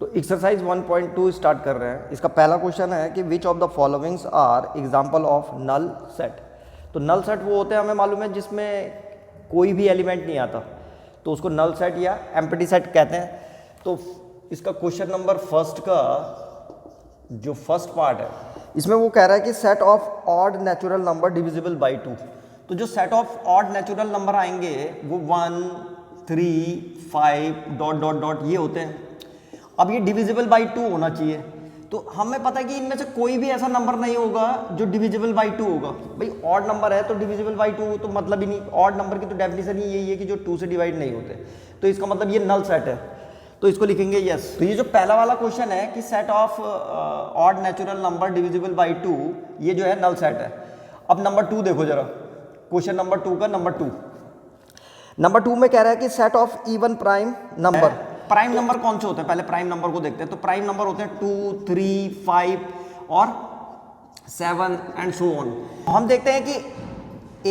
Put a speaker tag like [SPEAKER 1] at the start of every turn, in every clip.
[SPEAKER 1] तो exercise 1.2 start कर रहे हैं। इसका पहला क्वेश्चन है कि which of the followings are example of null set. तो नल सेट वो होते हैं, हमें मालूम है, जिसमें कोई भी एलिमेंट नहीं आता, तो उसको नल सेट या एम्प्टी सेट कहते हैं। तो इसका क्वेश्चन नंबर फर्स्ट का जो फर्स्ट पार्ट है, इसमें वो कह रहा है कि set of odd natural number divisible by 2। तो जो set of odd natural number आएंगे वो 1, 3, 5 डॉट डॉट डॉट ये होते हैं। अब ये डिविजिबल बाई 2 होना चाहिए। तो हमें पता है कि इनमें से कोई भी ऐसा नंबर नहीं होगा जो डिविजिबल बाई 2 होगा। भाई ऑड नंबर है तो डिविजिबल बाई 2 तो मतलब ही नहीं। ऑड नंबर की तो डेफिनेशन ही यही है कि जो 2 से डिवाइड नहीं होते। तो इसका मतलब ये नल सेट है, तो इसको लिखेंगे यस। तो ये जो पहला वाला क्वेश्चन है कि set of odd natural number divisible by 2, ये जो है नल सेट है। अब नंबर 2 देखो जरा, क्वेश्चन नंबर 2 का नंबर 2 में कह रहा है कि set of even prime number. Prime number कौन से होते हैं, पहले प्राइम नंबर को देखते हैं। तो प्राइम नंबर होते हैं 2, 3, 5 और 7 एंड सो ऑन। हम देखते हैं कि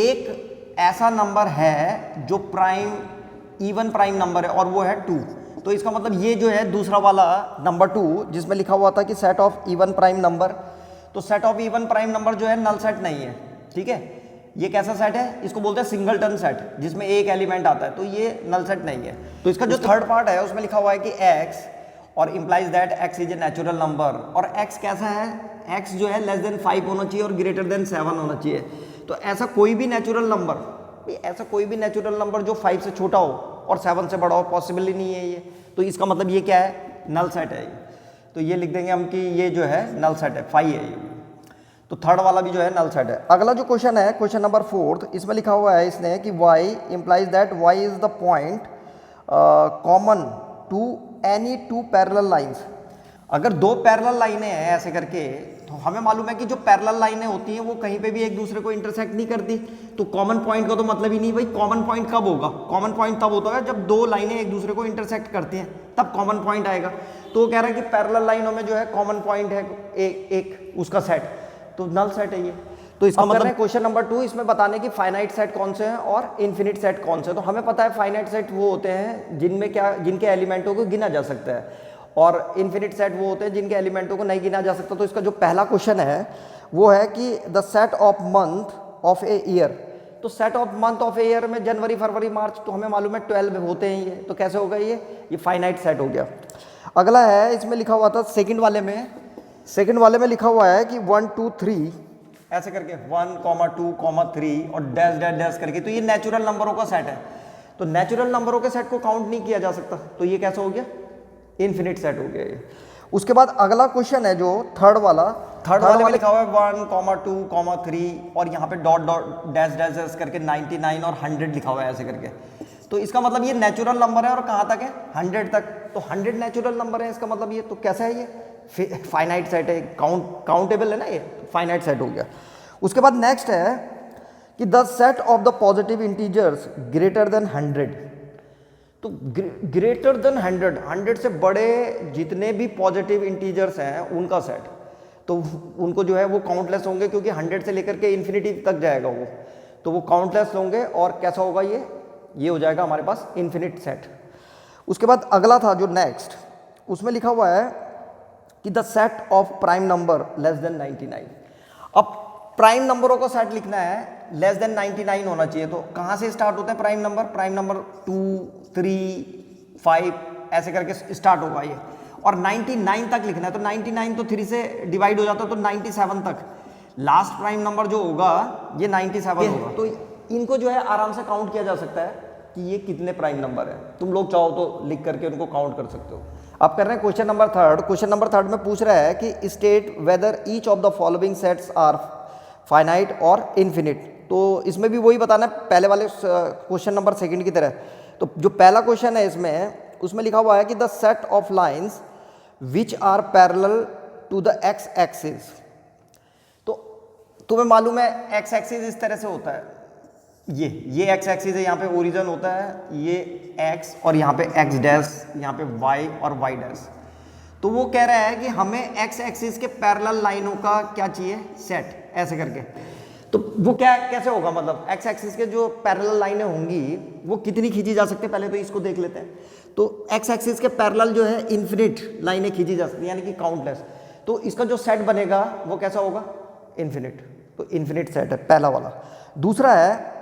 [SPEAKER 1] एक ऐसा नंबर है जो प्राइम इवन प्राइम नंबर है और वो है 2। तो इसका मतलब ये जो है दूसरा वाला नंबर 2 जिसमें लिखा हुआ था कि set of even prime number, तो set of even prime number जो है नल सेट नहीं है। ठीक है, ये कैसा सेट है, इसको बोलते हैं सिंगलटन सेट, जिसमें एक एलिमेंट आता है, तो ये नल सेट नहीं है। तो इसका जो थर्ड पार्ट है उसमें लिखा हुआ है कि x और implies that x is a natural number. और x कैसा है, x जो है लेस देन 5 होना चाहिए और ग्रेटर देन 7 होना चाहिए। तो ऐसा कोई भी नेचुरल नंबर जो 5 से छोटा हो और 7 से बड़ा हो पॉसिबल ही नहीं है ये। तो इसका मतलब ये क्या है, नल सेट है ये। तो ये लिख देंगे हम कि ये जो है नल सेट है, 5 है ये। तो थर्ड वाला भी जो है नल सेट है। अगला जो क्वेश्चन है, क्वेश्चन नंबर 4, इसमें लिखा हुआ है इसने कि y implies that y is the point common to any 2 parallel lines. अगर 2 पैरेलल लाइनें हैं ऐसे करके, तो हमें मालूम है कि जो पैरेलल लाइनें होती हैं वो कहीं पे भी एक दूसरे को इंटरसेक्ट नहीं करती। तो कॉमन पॉइंट का तो मतलब ही नहीं। भाई कॉमन पॉइंट कब होगा, कॉमन पॉइंट तब होता है जब 2 लाइनें एक दूसरे को इंटरसेक्ट करती हैं, तब कॉमन पॉइंट आएगा। तो वो कह रहा है कि पैरेलल लाइनों में जो है कॉमन पॉइंट है एक उसका सेट, तो नल सेट है ये। तो इसका मतलब क्वेश्चन नंबर 2 इसमें बताने की फाइनाइट सेट कौन से हैं और इन्फिनिट सेट कौन से हैं। तो हमें पता है फाइनाइट सेट वो होते हैं जिनके एलिमेंटों को गिना जा सकता है, और इन्फिनिट सेट वो होते हैं जिनके एलिमेंटों को नहीं गिना जा सकता। तो इसका जो पहला क्वेश्चन है वो है कि the set of month of a year. तो set of month of a year में जनवरी, फरवरी, मार्च, तो हमें मालूम है 12 होते हैं ये। तो कैसे होगा ये फाइनाइट सेट हो गया। अगला है, इसमें लिखा हुआ था सेकेंड वाले में लिखा हुआ है कि 1, 2, 3 ऐसे करके 1, 2, 3 और डैश डैश डैश करके, तो ये नेचुरल नंबरों का सेट है। तो नेचुरल नंबरों के सेट को काउंट नहीं किया जा सकता, तो ये कैसा हो गया, इन्फिनिट सेट हो गया ये। उसके बाद अगला क्वेश्चन है जो थर्ड वाले में लिखा हुआ है 1, 2, 3 और यहाँ पे dot dot dash dash dash करके 99 और 100 लिखा हुआ है ऐसे करके। तो इसका मतलब ये नेचुरल नंबर है और कहाँ तक है, 100 तक। तो 100 नेचुरल नंबर है, इसका मतलब ये तो कैसा है, ये फाइनाइट सेट है, काउंटेबल है ना ये, फाइनाइट सेट हो गया। उसके बाद नेक्स्ट है कि the set of the positive integers greater than 100। तो ग्रेटर देन 100 से बड़े जितने भी पॉजिटिव इंटीजर्स हैं उनका सेट, तो उनको जो है वो काउंटलेस होंगे, क्योंकि 100 से लेकर के इन्फिनिटी तक जाएगा वो, तो वो काउंटलेस होंगे। और कैसा होगा ये हो जाएगा हमारे पास इन्फिनिट सेट। उसके बाद अगला था जो नेक्स्ट, उसमें लिखा हुआ है कि the set of prime number less than 99। अब प्राइम नंबरों का सेट लिखना है, लेस देन 99 होना चाहिए। तो कहाँ से स्टार्ट होते हैं प्राइम नंबर 2, 3, 5 ऐसे करके स्टार्ट होगा ये, और 99 तक लिखना है। तो 99 तो 3 से डिवाइड हो जाता है, तो 97 तक लास्ट प्राइम नंबर जो होगा ये 97 होगा। तो इनको जो है आराम से काउंट किया जा सकता है कि ये कितने प्राइम नंबर है। तुम लोग चाहो तो लिख करके उनको काउंट कर सकते हो। अब कर रहे हैं क्वेश्चन नंबर थर्ड में पूछ रहा है कि state whether each of the following sets are finite और इन्फिनिट। तो इसमें भी वही बताना है पहले वाले क्वेश्चन नंबर 2 की तरह। तो जो पहला क्वेश्चन है उसमें लिखा हुआ है कि the set of lines which are parallel to the X axis. तो तुम्हें मालूम है एक्स एक्सिस इस तरह से होता है, ये एक्स एक्सिस है, यहाँ पे ओरिजिन होता है ये एक्स, और यहाँ पे एक्स डैश, यहाँ पे वाई और वाई डैश। तो वो कह रहा है कि हमें एक्स एक्सिस के पैरेलल लाइनों का क्या चाहिए, सेट, ऐसे करके। तो वो कैसे होगा, मतलब एक्स एक्सिस के जो पैरेलल लाइनें होंगी वो कितनी खींची जा सकती है, पहले तो इसको देख लेते हैं। तो एक्स एक्सिस के पैरेलल जो है इन्फिनिट लाइनें खींची जा सकती हैं, यानी कि काउंटलेस। तो इसका जो सेट बनेगा वो कैसा होगा, इन्फिनिट। तो इन्फिनिट सेट है पहला वाला। दूसरा है,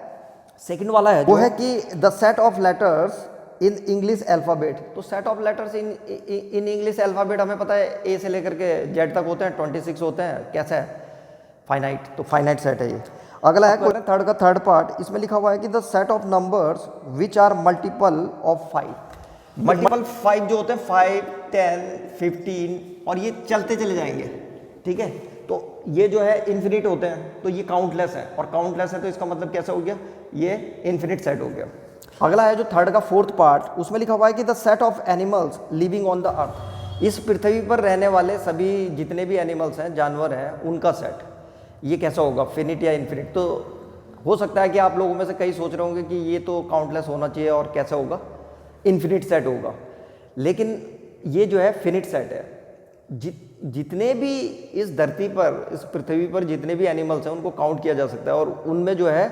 [SPEAKER 1] सेकंड वाला है वो है कि the set of letters in English alphabet. तो set of letters in English alphabet हमें पता है ए से लेकर के जेड तक होते हैं, 26 होते हैं। कैसा है, फाइनाइट। तो फाइनाइट सेट है ये। अगला है थर्ड का थर्ड पार्ट, इसमें लिखा हुआ है कि the set of numbers which are multiple of 5। Multiple 5 जो होते हैं 5, 10, 15 और ये चलते चले जाएंगे, ठीक है। तो ये जो है इन्फिनिट होते हैं, तो ये काउंटलेस है, और काउंटलेस है तो इसका मतलब कैसा हो गया, ये इन्फिनिट सेट हो गया। अगला है जो थर्ड का फोर्थ पार्ट, उसमें लिखा हुआ है कि the set of animals living on the earth. इस पृथ्वी पर रहने वाले सभी जितने भी एनिमल्स हैं, जानवर हैं, उनका सेट। ये कैसा होगा, फिनिट या इन्फिनिट। तो हो सकता है कि आप लोगों में से कई सोच रहे होंगे कि ये तो काउंटलेस होना चाहिए और कैसा होगा, इन्फिनिट सेट होगा। लेकिन ये जो है फिनिट सेट है। जितने भी इस धरती पर, इस पृथ्वी पर जितने भी एनिमल्स हैं उनको काउंट किया जा सकता है, और उनमें जो है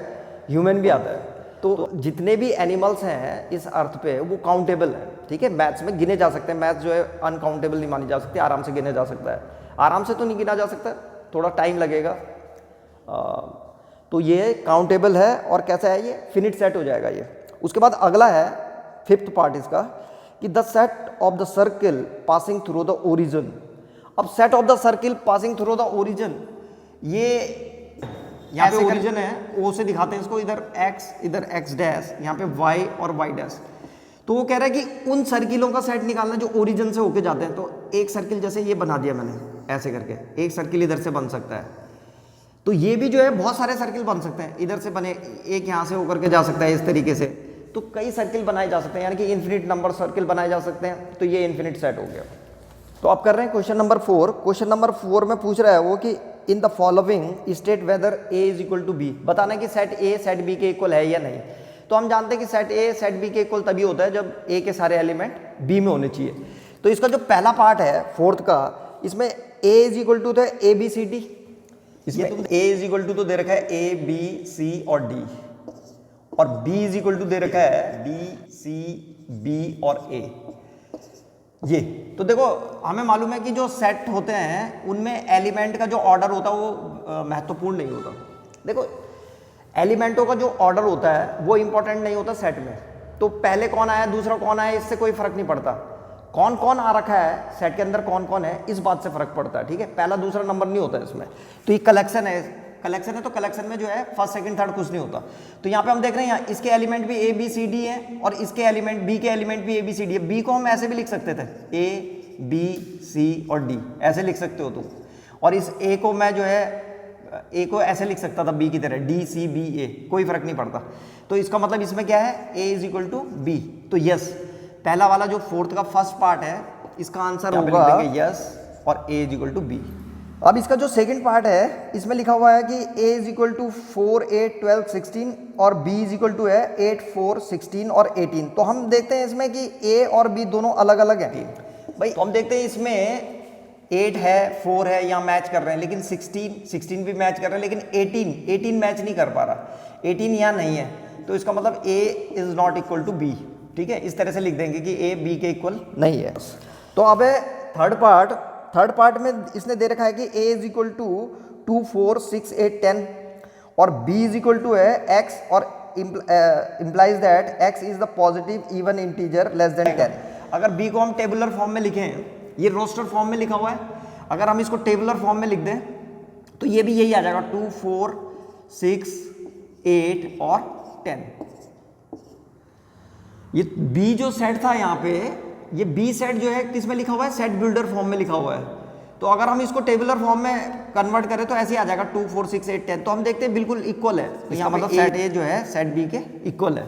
[SPEAKER 1] ह्यूमन भी आता है। तो जितने भी एनिमल्स हैं इस अर्थ पे वो काउंटेबल हैं, ठीक है। मैथ्स में गिने जा सकते हैं। मैथ्स जो है अनकाउंटेबल नहीं मानी जा सकती, आराम से गिने जा सकता है। आराम से तो नहीं गिना जा सकता, थोड़ा टाइम लगेगा। तो ये काउंटेबल है और कैसा है, ये फिनिट सेट हो जाएगा ये। उसके बाद अगला है फिफ्थ पार्ट इसका, कि the set of the circle passing through the origin. अब set of the circle passing through the origin, ये यहाँ पे ओरिजिन है, ओ से दिखाते हैं इसको, इधर x, इधर x डैश, यहाँ पे y और y डैश। तो वो कह रहा है कि उन सर्किलों का सेट निकालना जो ओरिजिन से होके जाते हैं। तो एक सर्किल जैसे ये बना दिया मैंने ऐसे करके, एक सर्किल इधर से बन सकता है। तो ये भी जो है बहुत सारे सर्किल बन सकते हैं, इधर से बने, एक यहाँ से होकर के जा सकता है इस तरीके से। तो कई सर्किल बनाए जा सकते हैं, यानी कि इन्फिनिट नंबर सर्किल बनाए जा सकते हैं। तो ये इन्फिनिट सेट हो गया। तो आप कर रहे हैं क्वेश्चन नंबर 4। क्वेश्चन नंबर 4 में पूछ रहा है वो कि in the following state whether A is equal to B. बताना कि सेट ए सेट बी के इक्वल है या नहीं। तो हम जानते हैं कि सेट ए सेट बी के इक्वल तभी होता है जब ए के सारे एलिमेंट बी में होने चाहिए। तो इसका जो पहला पार्ट है फोर्थ का, इसमें ए इज इक्वल टू था ए बी सी डी। इसमें ए इज इक्वल टू तो दे रखा है ए बी सी और डी, और बी इज इक्वल टू दे रखा है डी सी बी और ए। ये तो देखो हमें मालूम है कि जो सेट होते हैं उनमें एलिमेंट का जो ऑर्डर होता है वो महत्वपूर्ण नहीं होता। देखो एलिमेंटों का जो ऑर्डर होता है वो इंपॉर्टेंट नहीं होता सेट में। तो पहले कौन आया दूसरा कौन आया इससे कोई फर्क नहीं पड़ता। कौन कौन आ रखा है सेट के अंदर, कौन कौन है, इस बात से फर्क पड़ता है, ठीक है। पहला दूसरा नंबर नहीं होता इसमें। तो ये कलेक्शन है, कलेक्शन है तो कलेक्शन में जो है फर्स्ट सेकंड थर्ड कुछ नहीं होता। तो यहाँ पे हम देख रहे हैं इसके एलिमेंट भी ए बी सी डी है, और इसके एलिमेंट बी के एलिमेंट भी ए बी सी डी है। बी को हम ऐसे भी लिख सकते थे, ए बी सी और डी ऐसे लिख सकते हो तुम। और इस ए को मैं जो है ए को ऐसे लिख सकता था बी की तरह, डी सी बी ए, कोई फर्क नहीं पड़ता। तो इसका मतलब इसमें क्या है, ए इज इक्वल टू बी। तो यस, पहला वाला जो फोर्थ का फर्स्ट पार्ट है इसका आंसर होगा यस, और ए इज इक्वल टू बी। अब इसका जो सेकंड पार्ट है इसमें लिखा हुआ है कि a इज इक्वल टू 4, 8, 12, 16 और b इज इक्वल टू है 8, 4, 16 और 18। तो हम देखते हैं इसमें कि a और b दोनों अलग अलग हैं भाई। तो हम देखते हैं इसमें 8 है 4 है, यहाँ मैच कर रहे हैं, लेकिन 16 भी मैच कर रहे हैं, लेकिन 18 मैच नहीं कर पा रहा, 18 यहाँ नहीं है। तो इसका मतलब a is not equal to b, ठीक है। इस तरह से लिख देंगे कि a b के इक्वल नहीं है। तो अब है थर्ड पार्ट में इसने दे रखा है कि a इज इक्वल टू 2, 4, 6, 8, 10 और b इज इक्वल टू है x, और implies that x is the positive even integer less than 10। अगर b को हम टेबुलर फॉर्म में लिखें, ये रोस्टर फॉर्म में लिखा हुआ है, अगर हम इसको टेबुलर फॉर्म में लिख दें तो ये भी यही आ जाएगा 2, 4, 6, 8 और 10। ये b जो सेट था यहाँ पे, ये बी सेट जो है किस में लिखा हुआ है, सेट बिल्डर फॉर्म में लिखा हुआ है। तो अगर हम इसको टेबुलर फॉर्म में कन्वर्ट करें तो ऐसे ही आ जाएगा 2, 4, 6, 8, 10। तो हम देखते हैं बिल्कुल इक्वल है, तो यहाँ मतलब सेट ए जो है सेट बी के इक्वल है।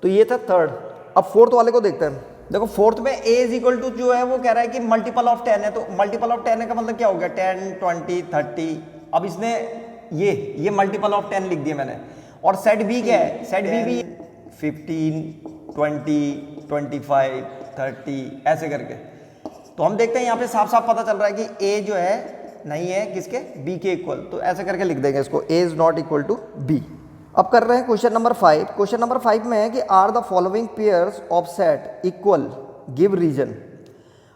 [SPEAKER 1] तो ये था थर्ड। अब फोर्थ वाले को देखते हैं। देखो फोर्थ में ए इज इक्वल टू जो है वो कह रहा है कि मल्टीपल ऑफ 10 है। तो मल्टीपल ऑफ 10 का मतलब क्या हो गया, 10, 20, 30। अब इसने ये मल्टीपल ऑफ 10 लिख दिया मैंने। और सेट बी क्या है, सेट बी भी 15, 20, 25, 30 ऐसे करके। तो हम देखते हैं यहाँ पे साफ साफ पता चल रहा है कि a जो है नहीं है किसके, b के इक्वल। तो ऐसे करके लिख देंगे इसको, a is not equal to b। अब कर रहे हैं क्वेश्चन नंबर 5। क्वेश्चन नंबर 5 में है कि are the following pairs of set equal give reason.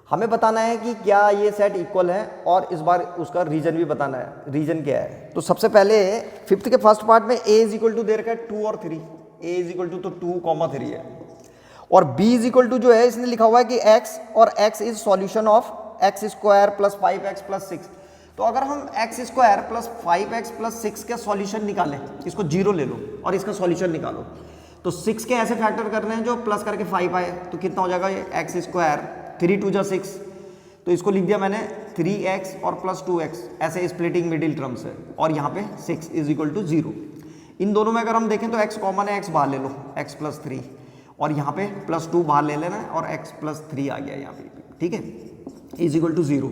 [SPEAKER 1] हमें बताना है कि क्या ये सेट इक्वल है और इस बार उसका रीजन भी बताना है, रीजन क्या है। तो सबसे पहले फिफ्थ के फर्स्ट पार्ट में ए इज इक्वल टू दे रखा है 2 और 3, ए इज इक्वल टू तो 2,3 है, और बी इज इक्वल टू जो है इसने लिखा हुआ है कि x, और x is solution of x square plus 5x plus 6। तो अगर हम x square plus 5x plus 6 का सॉल्यूशन निकालें, इसको 0 ले लो और इसका सॉल्यूशन निकालो, तो 6 के ऐसे फैक्टर करने हैं जो प्लस करके 5 आए, तो कितना हो जाएगा ये एक्स स्क्वायर, 3 2 जा 6, तो इसको लिख दिया मैंने 3x और प्लस 2x, ऐसे स्प्लिटिंग मिडिल टर्म्स है, और यहाँ पे 6 इज इक्वल टू 0। इन दोनों में अगर हम देखें तो x कॉमन है, x बाहर ले लो, x प्लस 3, और यहाँ पे प्लस 2 बाहर ले लेना है, और x प्लस 3 आ गया यहाँ पे, ठीक है, इज इक्वल टू 0।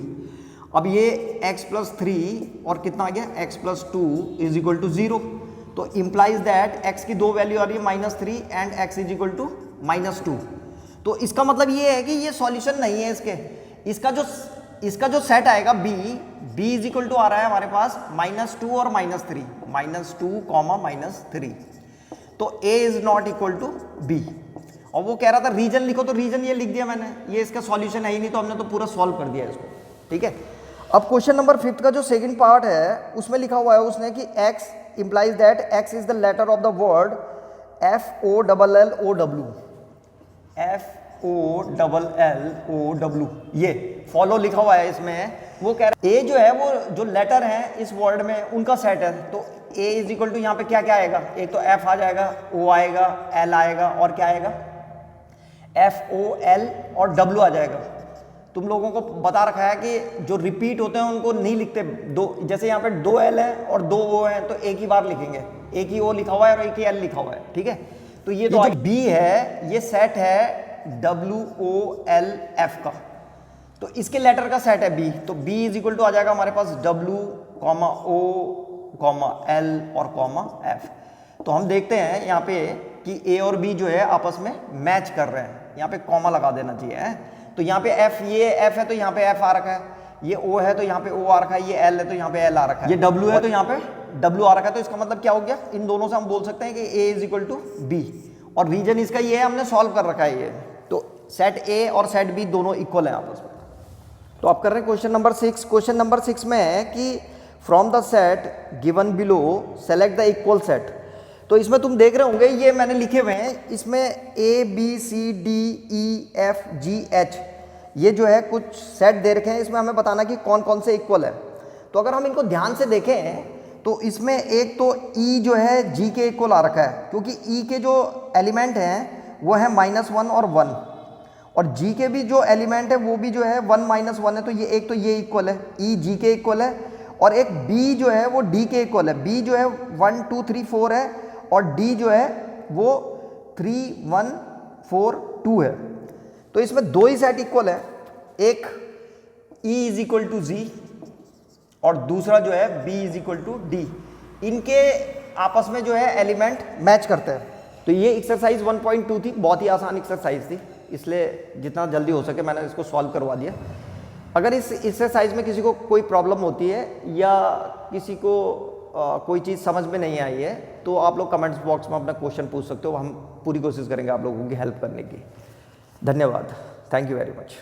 [SPEAKER 1] अब ये x प्लस 3 और कितना आ गया x plus 2 is equal to 0, तो इम्प्लाइज दैट x की दो वैल्यू आ रही है -3 and x is equal to -2। तो इसका मतलब ये है कि ये सॉल्यूशन नहीं है इसके, इसका जो सेट आएगा b इज इक्वल टू आ रहा है हमारे पास -2 और -3, -2, -3, तो a is not equal to b। और वो कह रहा था रीजन लिखो, तो रीजन ये लिख दिया मैंने, ये इसका सॉल्यूशन है ही नहीं, तो हमने तो पूरा सॉल्व कर दिया इसको, ठीक है। अब क्वेश्चन नंबर 5 का जो सेकंड पार्ट है उसमें लिखा हुआ है उसने कि x implies that x is the letter of the word FOLLOW, FOLLOW, ये फॉलो लिखा हुआ है इसमें। वो कह रहा है a जो है वो जो लेटर है इस वर्ड में उनका सेट है, तो a इज इक्वल टू यहाँ पे क्या क्या आएगा, एक तो f आ जाएगा, o आएगा, l आएगा, और क्या आएगा FOL और W आ जाएगा। तुम लोगों को बता रखा है कि जो रिपीट होते हैं उनको नहीं लिखते दो, जैसे यहाँ पे 2 L है और 2 O है, तो एक ही बार लिखेंगे, एक ही O लिखा हुआ है और एक ही L लिखा हुआ है, ठीक है। तो ये तो B है, ये सेट है WOLF का, तो इसके लेटर का सेट है B, तो B इज इक्वल टू आ जाएगा हमारे पास W, O, L और F। तो हम देखते हैं यहाँ पे कि A और B जो है आपस में मैच कर रहे हैं, यहाँ पे कॉमा लगा देना चाहिए है। तो यहाँ पे F, ये F है तो यहाँ पे F आ रखा है, ये O है तो यहाँ पे O आ रखा है, ये L है तो यहाँ पे L आ रखा है, ये W है तो यहाँ पे W आ रखा है। तो इसका मतलब क्या हो गया, इन दोनों से हम बोल सकते हैं कि A is equal to B, और रीजन इसका ये है, हमने सॉल्व कर रखा है ये। तो सेट A और सेट B दोनों इक्वल हैं आपस में। तो आप कर रहे हैं क्वेश्चन नंबर 6। क्वेश्चन नंबर 6 में है कि from the set given below select the equal set. तो इसमें तुम देख रहे होंगे ये मैंने लिखे हुए हैं, इसमें ABCDEFGH ये जो है कुछ सेट दे रखे हैं, इसमें हमें बताना कि कौन कौन से इक्वल है। तो अगर हम इनको ध्यान से देखें तो इसमें एक तो E जो है G के इक्वल आ रखा है, क्योंकि E के जो एलिमेंट हैं वो है -1 और 1, और G के भी जो एलिमेंट है वो भी जो है 1 -1 है, तो ये एक तो ये इक्वल है, E G के इक्वल है, और एक B जो है वो D के इक्वल है, B जो है 1 2 3 4 है, और D जो है वो 3 1 4 2 है। तो इसमें दो ही सेट इक्वल है, एक E is equal to Z और दूसरा जो है B is equal to D, इनके आपस में जो है एलिमेंट मैच करते हैं। तो ये एक्सरसाइज 1.2 थी, बहुत ही आसान एक्सरसाइज थी, इसलिए जितना जल्दी हो सके मैंने इसको सॉल्व करवा दिया। अगर इस एक्सरसाइज में किसी को कोई प्रॉब्लम होती है या किसी को कोई चीज़ समझ में नहीं आई है तो आप लोग कमेंट्स बॉक्स में अपना क्वेश्चन पूछ सकते हो, हम पूरी कोशिश करेंगे आप लोगों की हेल्प करने की। धन्यवाद, थैंक यू वेरी मच।